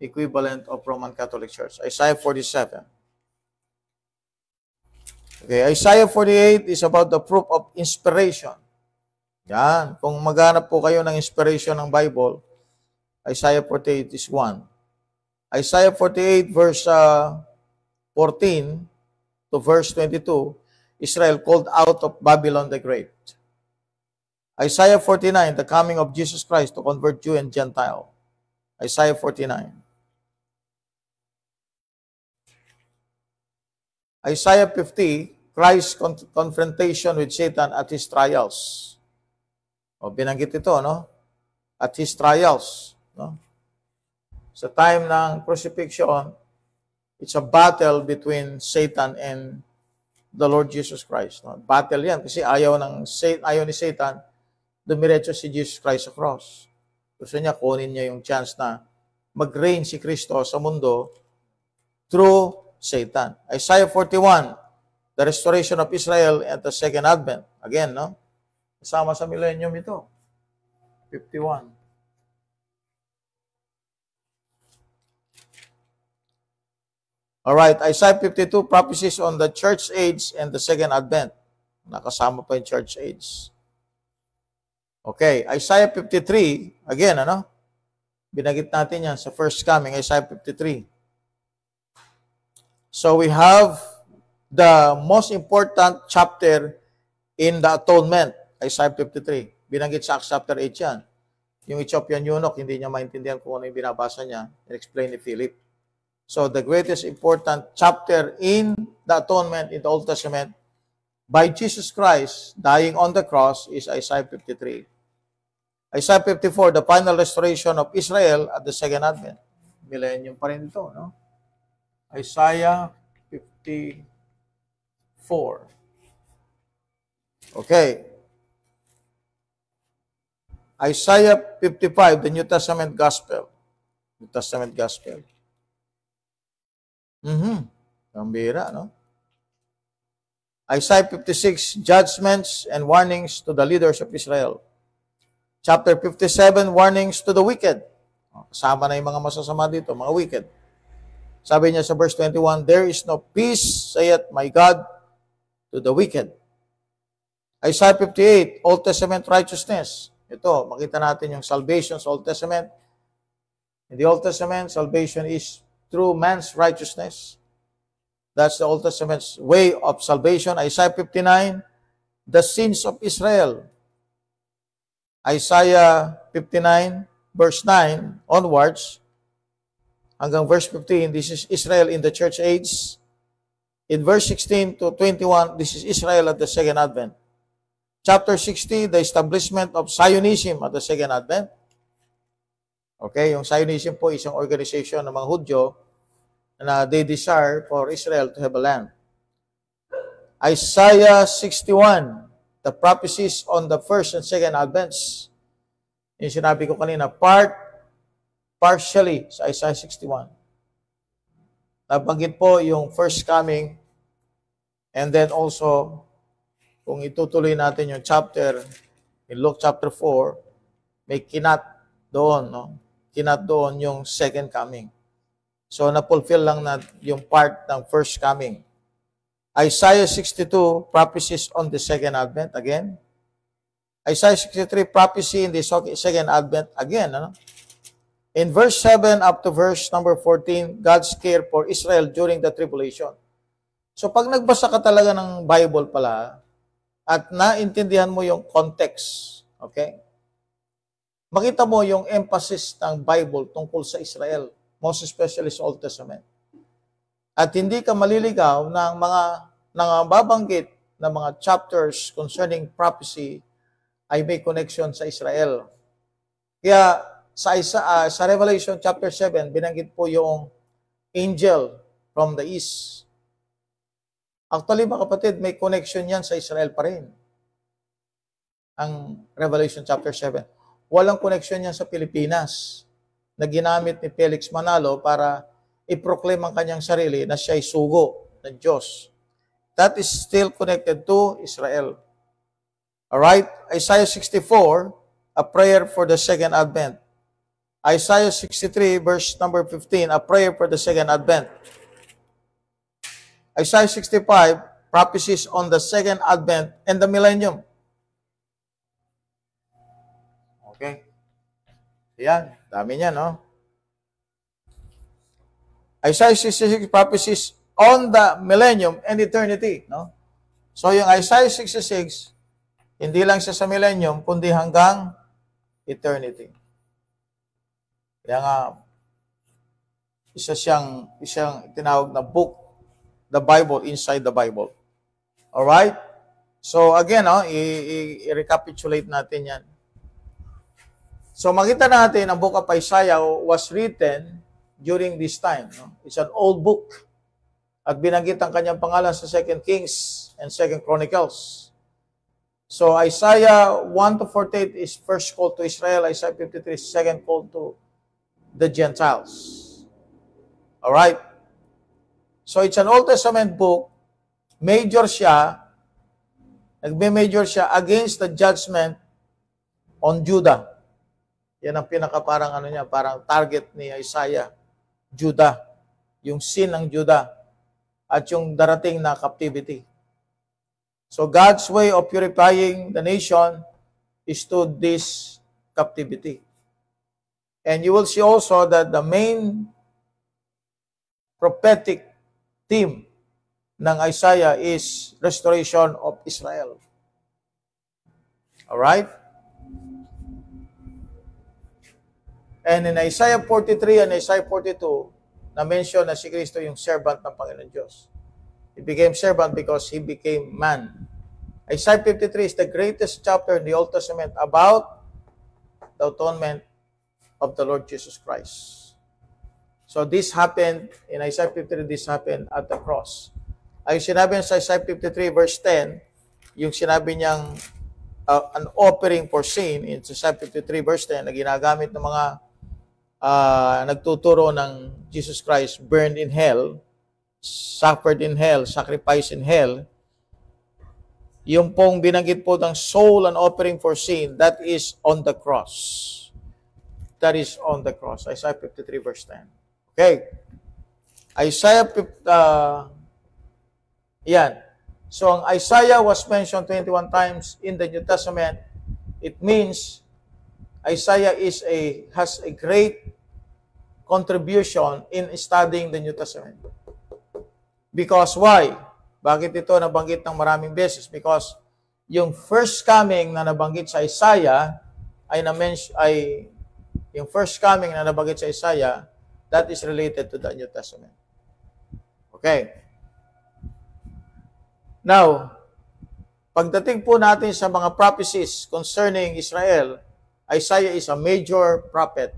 equivalent of Roman Catholic Church. Isaiah 47. Okay, Isaiah 48 is about the proof of inspiration. Yan. Kung maghanap po kayo ng inspiration ng Bible, Isaiah 48 is one. Isaiah 48 verse 14 to verse 22, Israel called out of Babylon the Great. Isaiah 49, the coming of Jesus Christ to convert Jew and Gentile. Isaiah 49. Isaiah 50, Christ's confrontation with Satan at his trials. O, binanggit ito, no? At his trials, no? Sa time ng crucifixion, it's a battle between Satan and the Lord Jesus Christ. No? Battle yan kasi ayaw ni Satan dumiretso si Jesus Christ sa cross. Gusto niya, kunin niya yung chance na mag-reign si Kristo sa mundo through Satan. Isaiah 41, the restoration of Israel at the second advent. Again, no? Kasama sa millennium ito. 51. Alright, Isaiah 52, prophecies on the church age and the second advent. Nakasama pa yung church age. Okay, Isaiah 53, again, binagit natin yan sa first coming, Isaiah 53. So we have the most important chapter in the atonement, Isaiah 53. Binanggit sa Acts chapter 8 yan. Yung Ethiopian eunuch, hindi niya maintindihan kung ano yung binabasa niya. Explain ni Philip. So, the greatest important chapter in the atonement in the Old Testament by Jesus Christ dying on the cross is Isaiah 53. Isaiah 54, the final restoration of Israel at the second advent. Millennium pa rin ito, no? Isaiah 54. Okay. Isaiah 55, the New Testament Gospel. New Testament Gospel. Gambira, no? Isaiah 56, judgments and warnings to the leaders of Israel. Chapter 57, warnings to the wicked. Kasama na yung mga masasama dito, mga wicked. Sabi niya sa verse 21, there is no peace, saith my God, to the wicked. Isaiah 58, Old Testament righteousness. Ito, makita natin yung salvation sa Old Testament. In the Old Testament, salvation is through man's righteousness. That's the Old Testament's way of salvation. Isaiah 59, the sins of Israel. Isaiah 59, verse 9 onwards, hanggang verse 15, this is Israel in the church age. In verse 16 to 21, this is Israel at the second advent. Chapter 60, the establishment of Zionism at the second advent. Okay, yung Zionism po isang organization ng mga Hudyo na they desire for Israel to have a land. Isaiah 61, the prophecies on the first and second advents. Yung sinabi ko kanina, partially sa Isaiah 61. Nabanggit po yung first coming, and then also, kung itutuloy natin yung chapter, in Luke chapter 4, may kinat doon, no? Kinat doon yung second coming. So, na-fulfill lang na yung part ng first coming. Isaiah 62, prophecies on the second advent, again. Isaiah 63, prophecy in the second advent, again. Ano? In verse 7 up to verse number 14, God's care for Israel during the tribulation. So, pag nagbasa ka talaga ng Bible pala, at naintindihan mo yung context, okay? Makita mo yung emphasis ng Bible tungkol sa Israel, most especially sa Old Testament. At hindi ka maliligaw ng mga nangababanggit na mga chapters concerning prophecy ay may connection sa Israel. Kaya sa Revelation chapter 7, binanggit po yung angel from the east. Actually, mga kapatid, may connection yan sa Israel pa rin. Ang Revelation chapter 7. Walang connection yan sa Pilipinas na ginamit ni Felix Manalo para i-proclaim ang kanyang sarili na siya'y sugo ng Diyos. That is still connected to Israel. Alright? Isaiah 64, a prayer for the second advent. Isaiah 63, verse number 15, a prayer for the second advent. Isaiah 65, prophecies on the second advent and the millennium. Okay. Yan, dami niya, no? Isaiah 66, prophecies on the millennium and eternity, no? So, yung Isaiah 66, hindi lang siya sa millennium, kundi hanggang eternity. Kaya nga, isang tinawag na book, the Bible inside the Bible. Alright? So again, i-recapitulate natin yan. So makita natin, ang book of Isaiah was written during this time. No? It's an old book. At binanggit ang kanyang pangalan sa 2 Kings and 2 Chronicles. So Isaiah 1 to 48 is first call to Israel. Isaiah 53 is second call to the Gentiles. Alright? So it's an Old Testament book. Major siya, nagme-major siya against the judgment on Judah. Yan ang pinaka parang parang target ni Isaiah. Judah. Yung sin ng Judah. At yung darating na captivity. So God's way of purifying the nation is to this captivity. And you will see also that the main prophetic theme ng Isaiah is restoration of Israel. Alright? And in Isaiah 43 and Isaiah 42, na-mention na si Kristo yung servant ng Panginoon Diyos. He became servant because He became man. Isaiah 53 is the greatest chapter in the Old Testament about the atonement of the Lord Jesus Christ. So this happened, in Isaiah 53, this happened at the cross. Ay sinabi sa Isaiah 53 verse 10, yung sinabi niyang an offering for sin, in Isaiah 53 verse 10, na ginagamit ng mga nagtuturo ng Jesus Christ, burned in hell, suffered in hell, sacrificed in hell, yung pong binanggit po ng soul and offering for sin, that is on the cross. That is on the cross. Isaiah 53 verse 10. Okay. Isaiah, yan. So, ang Isaiah was mentioned 21 times in the New Testament. It means Isaiah has a great contribution in studying the New Testament. Because why? Bakit ito nabanggit ng maraming beses? Because yung first coming na nabanggit sa Isaiah yung first coming na nabanggit sa Isaiah, that is related to the New Testament. Okay. Now, pagdating po natin sa mga prophecies concerning Israel, Isaiah is a major prophet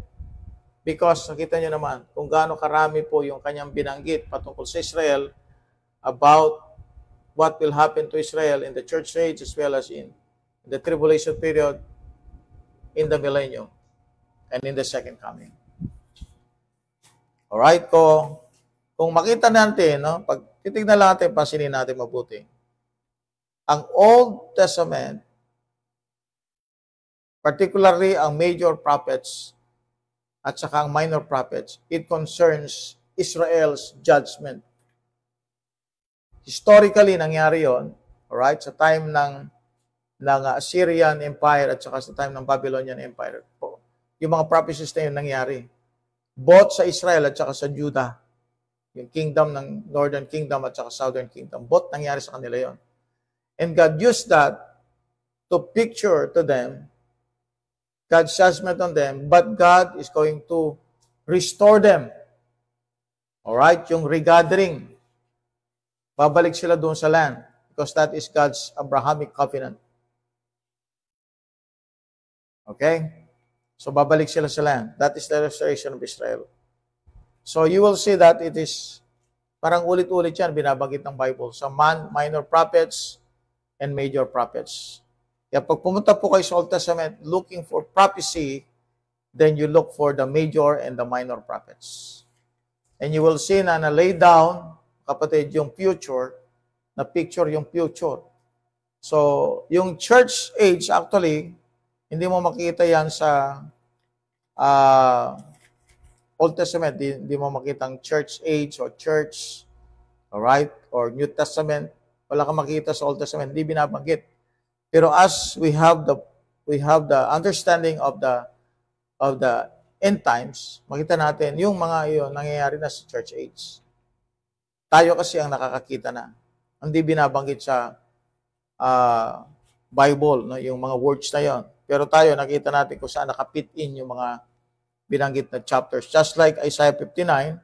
because nakita nyo naman kung gaano karami po yung kanyang binanggit patungkol sa Israel about what will happen to Israel in the church age as well as in the tribulation period, in the millennium, and in the second coming. Alright, kung makita natin, no, pag titignan natin, pansinin natin mabuti, ang Old Testament, particularly ang major prophets at saka ang minor prophets, it concerns Israel's judgment. Historically, nangyari yon, alright, sa time ng Assyrian Empire at saka sa time ng Babylonian Empire. Yung mga prophecies na yun nangyari. Both sa Israel at saka sa Judah. Yung kingdom ng Northern Kingdom at saka Southern Kingdom. Both nangyari sa kanila yon. And God used that to picture to them God's judgment on them, but God is going to restore them. Alright? Yung regathering. Babalik sila doon sa land because that is God's Abrahamic covenant. Okay? So, babalik sila sa land. That is the restoration of Israel. So, you will see that it is parang ulit-ulit yan, binabanggit ng Bible. Sa minor prophets and major prophets. Kaya pag pumunta po kayo sa Old Testament looking for prophecy, then you look for the major and the minor prophets. And you will see na lay down, kapatid, yung future, na picture yung future. So, yung church age, actually, hindi mo makita yan sa Old Testament. Hindi mo makita ang church age or church, alright, or New Testament. Wala kang makita sa Old Testament. Hindi binabanggit. Pero as we have the understanding of the end times, makita natin yung mga iyon nangyayari na sa church age. Tayo kasi ang nakakakita na. Hindi binabanggit sa Bible, no, yung mga words na yon. Pero tayo, nakita natin kung saan nakapit in yung mga binanggit na chapters. Just like Isaiah 59,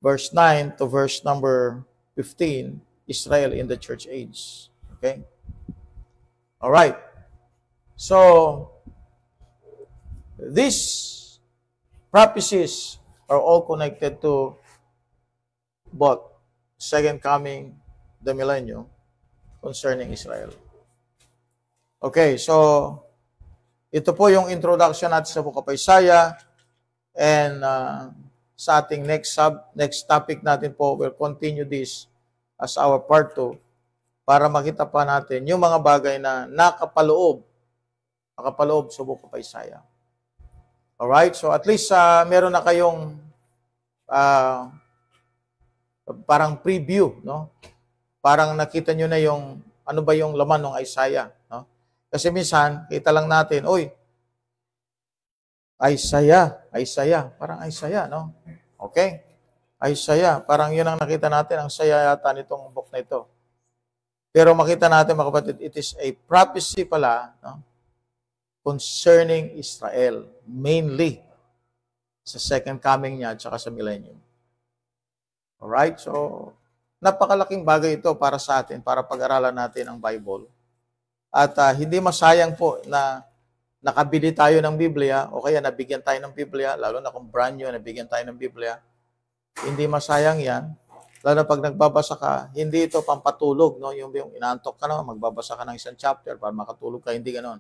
verse 9 to verse number 15, Israel in the church age. Okay? Alright. So, these prophecies are all connected to both second coming, the millennium, concerning Israel. Okay, so ito po yung introduction natin sa Book of Isaiah, and sa ating next topic natin po, we'll continue this as our part 2 para makita pa natin yung mga bagay na nakapaloob sa Book of Isaiah. Alright, so at least meron na kayong parang preview, no? Parang nakita nyo na yung ano ba yung laman ng Isaiah, no? Kasi minsan, kita lang natin, Isaiah, parang Isaiah, no? Okay? Isaiah, parang yun ang nakita natin, ang saya yata nitong book na ito. Pero makita natin mga kapatid, it is a prophecy pala, no, concerning Israel, mainly sa second coming niya at saka sa millennium. Alright? So, napakalaking bagay ito para sa atin, para pag-aralan natin ang Bible. At hindi masayang po na nakabili tayo ng Biblia o kaya nabigyan tayo ng Biblia, lalo na kung brand new, nabigyan tayo ng Biblia. Hindi masayang yan. Lalo na pag nagbabasa ka, hindi ito pampatulog. No? Yung inaantok ka na, magbabasa ka ng isang chapter para makatulog ka, hindi ganon.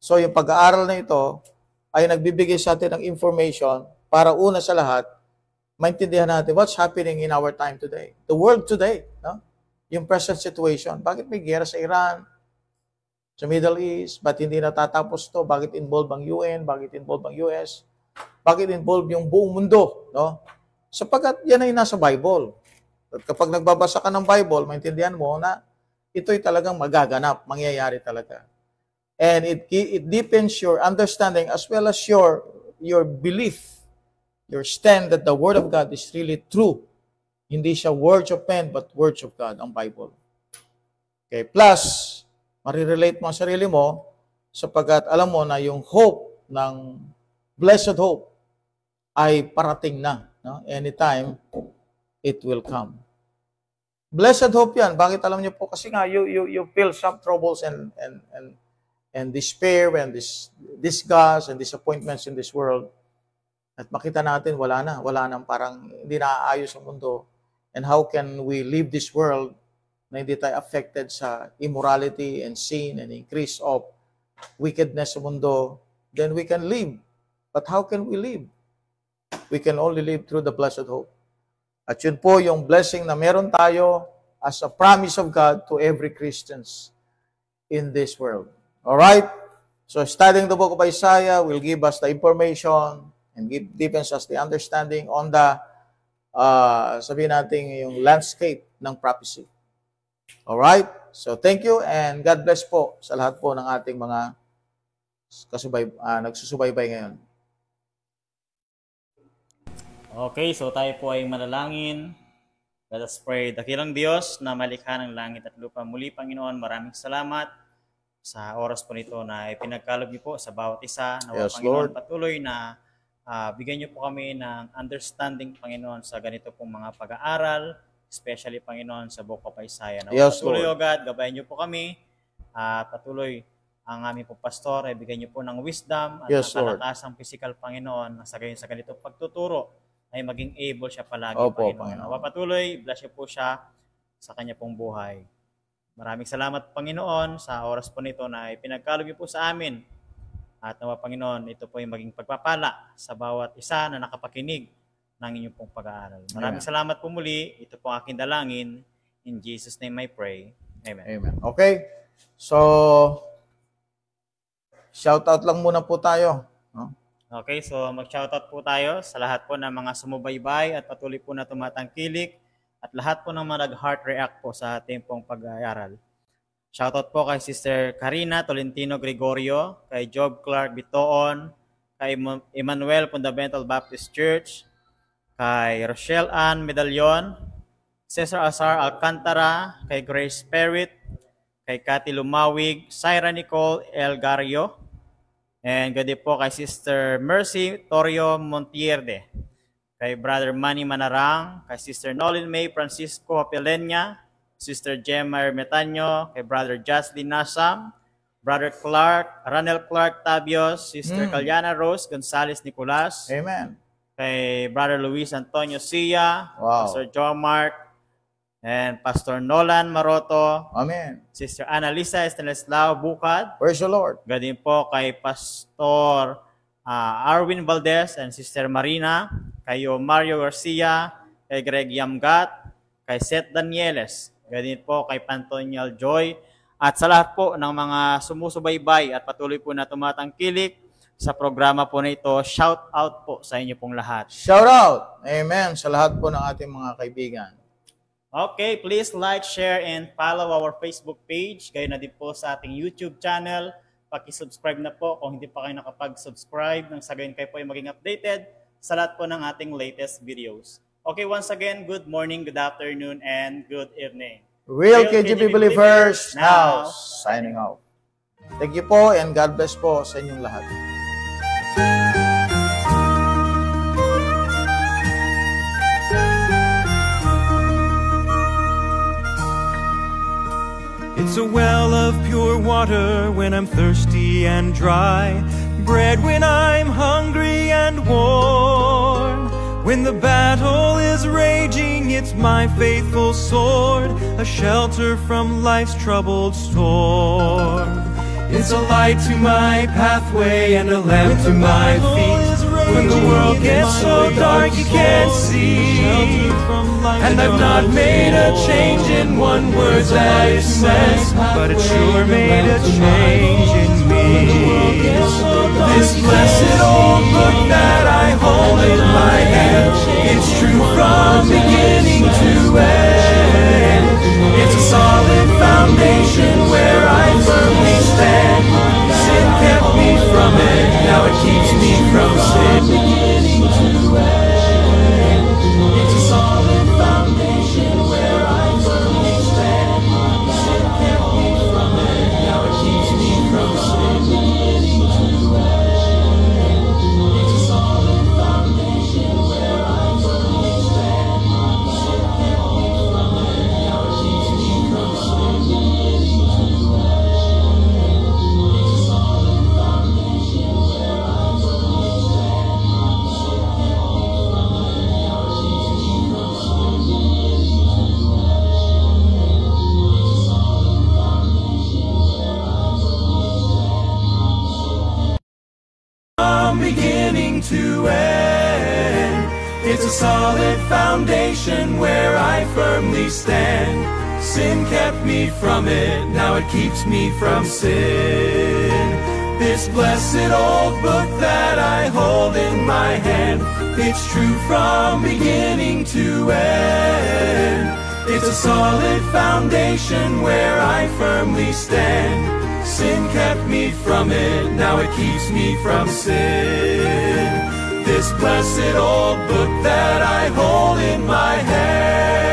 So yung pag-aaral na ito ay nagbibigay sa atin ng information para una sa lahat, maintindihan natin what's happening in our time today. The world today. No? Yung present situation. Bakit may gera sa Iran? Sa Middle East, ba't hindi natatapos to? Bakit involved ang UN? Bakit involved ang US? Bakit involved yung buong mundo? No? Sapagkat yan ay nasa Bible. At kapag nagbabasa ka ng Bible, maintindihan mo na ito'y talagang magaganap, mangyayari talaga. And it deepens your understanding as well as your belief, your stand that the Word of God is really true. Hindi siya words of men, but words of God, ang Bible. Okay, plus, marirelate mo ang sarili mo sapagkat alam mo na yung hope ng blessed hope ay parating na. No? Anytime, it will come. Blessed hope yan. Bakit alam niyo po? Kasi nga, you feel some troubles and despair and disgust and disappointments in this world. At makita natin, wala nang parang hindi naaayos ang mundo. And how can we leave this world na hindi tayo affected sa immorality and sin and increase of wickedness sa mundo, then we can live. But how can we live? We can only live through the blessed hope. At yun po yung blessing na meron tayo as a promise of God to every Christians in this world. Alright? So studying the book of Isaiah will give us the information and deepens us the understanding on the, sabihin natin, yung landscape ng prophecy. Alright? So, thank you and God bless po sa lahat po ng ating mga nagsusubaybay ngayon. Okay, so tayo po ay manalangin. Let us pray. Dakilang Diyos na malikha ng langit at lupa. Muli, Panginoon, maraming salamat sa oras po nito na ipinagkaloob niyo po sa bawat isa. Nawa, Yes, Panginoon, Lord. patuloy na bigyan niyo po kami ng understanding, Panginoon, sa ganito pong mga pag-aaral, especially, Panginoon, sa book of Isaiah. Nawa, Yes, patuloy, Lord. O God, gabayan niyo po kami at patuloy ang aming po pastor ay bigyan niyo po ng wisdom at Yes, ng Lord. kalakasang physical, Panginoon, na sa ganito pagtuturo ay maging able siya palagi, Opo, Panginoon. Panginoon. Nawa, patuloy, bless niyo po siya sa kanya pong buhay. Maraming salamat, Panginoon, sa oras po nito na ipinagkaloob niyo po sa amin. At nawa, Panginoon, ito po ay maging pagpapala sa bawat isa na nakapakinig ng inyong pong pag-aaral. Maraming Amen. salamat po muli. Ito po ang aking dalangin. In Jesus' name I pray. Amen. Amen. Okay? So, shout out lang muna po tayo. No? Okay, so mag-shoutout po tayo sa lahat po ng mga sumubaybay at patuloy po na tumatangkilik at lahat po ng mga nag-heart react po sa ating pong pag-aaral. Shoutout po kay Sister Karina Tolentino Gregorio, kay Job Clark Bitoon, kay Emmanuel Fundamental Baptist Church, kay Rochelle Ann Medallion, Cesar Azar Alcantara, kay Grace Perit, kay Cathy Lumawig, Syra Nicole El Gario, and gadi po kay Sister Mercy Torio Montierde, kay Brother Manny Manarang, kay Sister Nolin May Francisco Apelenya, Sister Gemma Hermetanyo, kay Brother Jocelyn Nasam, Brother Clark, Ranel Clark Tabios, Sister Kalyana Rose Gonzales Nicolas, Amen. kay Brother Luis Antonio Sia, Wow. Pastor John Mark, and Pastor Nolan Maroto, Amen. Sister Annalisa Estanislao Bukad, Praise the Lord. gadin po kay Pastor Arwin Valdez and Sister Marina, kay Mario Garcia, kay Greg Yamgat, kay Seth Danieles, gadin po kay Pantonial Joy, at sa lahat po ng mga sumusubaybay at patuloy po na tumatangkilik sa programa po na ito, shout out po sa inyo pong lahat. Shout out. Amen. Sa lahat po ng ating mga kaibigan. Okay, please like, share, and follow our Facebook page. Gayon na din po sa ating YouTube channel. Paki-subscribe na po kung hindi pa kayo nakapag-subscribe. Nang sa gayon kayo po ay maging updated sa lahat po ng ating latest videos. Okay, once again, good morning, good afternoon, and good evening. Real KGP Believers now signing off. Thank you po and God bless po sa inyong lahat. It's a well of pure water when I'm thirsty and dry, bread when I'm hungry and warm. When the battle is raging, it's my faithful sword, a shelter from life's troubled storm. It's a light to my pathway and a lamp to my feet. When the world gets so dark you can't see, and I've not made a change in one word that it says, but it sure made a change in me. This blessed old book that I hold in my hand, it's true from beginning to end. It's a solid foundation where I firmly stand. Sin kept me from it, now it keeps me from sin. Beginning to end. It's a solid foundation where I firmly stand. Sin kept me from it, now it keeps me from sin. Beginning to end. It's a solid foundation where I firmly stand. Sin kept me from it, now it keeps me from sin. Beginning to end. It's a solid foundation where I firmly stand. Sin kept me from it, now it keeps me from sin. Beginning to end. It's a solid foundation where I firmly stand. From beginning to end, it's a solid foundation where I firmly stand. Sin kept me from it, now it keeps me from sin. This blessed old book that I hold in my hand, it's true from beginning to end. It's a solid foundation where I firmly stand. Sin kept me from it, now it keeps me from sin. This blessed old book that I hold in my hand.